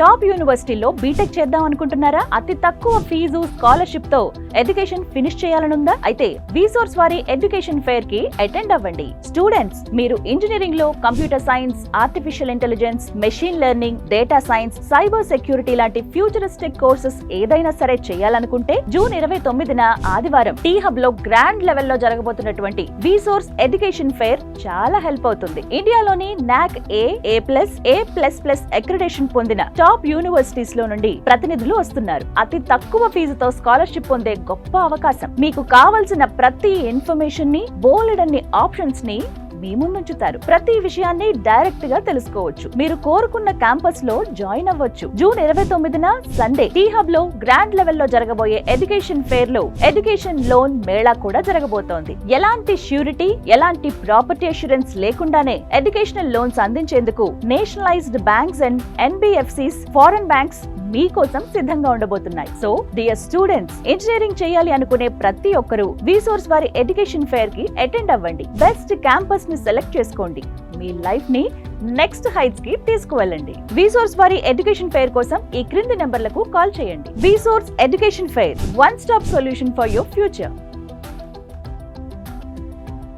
Top యూనివర్సిటీలో BTech చేద్దాం అనుకుంటున్నారా? అతి తక్కువ ఫీజు స్కాలర్షిప్ తో ఎడ్యుకేషన్ ఫినిష్ చేయాలనుందా? అయితే విసోర్స్ వారి ఎడ్యుకేషన్ ఫెయిర్ కి అటెండ్ అవ్వండి. స్టూడెంట్స్, మీరు ఇంజనీరింగ్ లో computer science, artificial intelligence, machine learning, data science, cyber security లాంటి ఫ్యూచరిస్టిక్ కోర్సెస్ ఏదైనా సరే చేయాలనుకుంటే జూన్ 29న ఆదివారం టీ హబ్ లో గ్రాండ్ లెవెల్లో జరగబోతున్నటువంటి విసోర్స్ ఎడ్యుకేషన్ ఫెయిర్ చాలా హెల్ప్ అవుతుంది. ఇండియాలోని నాక్ A++ అక్రిడేషన్ పొందిన టాప్ యూనివర్సిటీస్ లో నుండి ప్రతినిధులు వస్తున్నారు. అతి తక్కువ ఫీజుతో స్కాలర్షిప్ పొందే గొప్ప అవకాశం. మీకు కావలసిన ప్రతి ఇన్ఫర్మేషన్ ని, బోలెడన్ని ఆప్షన్స్ ని మీ ముందుంచుతారు. ప్రతి విషయాన్ని డైరెక్ట్ గా తెలుసుకోవచ్చు. మీరు కోరుకున్న క్యాంపస్ లో జాయిన్ అవ్వచ్చు. జూన్ 29న సండే టీ హబ్ లో గ్రాండ్ లెవెల్ లో జరగబోయే ఎడ్యుకేషన్ ఫెయిర్ లో ఎడ్యుకేషన్ లోన్ మేళా కూడా జరగబోతోంది. ఎలాంటి ష్యూరిటీ, ఎలాంటి ప్రాపర్టీ అష్యూరెన్స్ లేకుండానే ఎడ్యుకేషనల్ లోన్స్ అందించేందుకు nationalised banks and NBFCs, foreign banks మీకోసం సిద్ధంగా ఉండబోతున్నాయి. సో డియర్ స్టూడెంట్స్, ఇంజనీరింగ్ చేయాలి అనుకునే ప్రతి ఒక్కరూ విసోర్స్ వారి ఎడ్యుకేషన్ ఫెయిర్ కి అటెండ్ అవ్వండి. బెస్ట్ క్యాంపస్ ని సెలెక్ట్ చేసుకోండి. మీ లైఫ్ ని నెక్స్ట్ హైట్స్ కి తీసుకువెళ్ళండి. విసోర్స్ వారి ఎడ్యుకేషన్ ఫెయిర్ కోసం ఈ క్రింది నెంబర్లకు కాల్ చేయండి. VSource education fair, one stop solution for your future.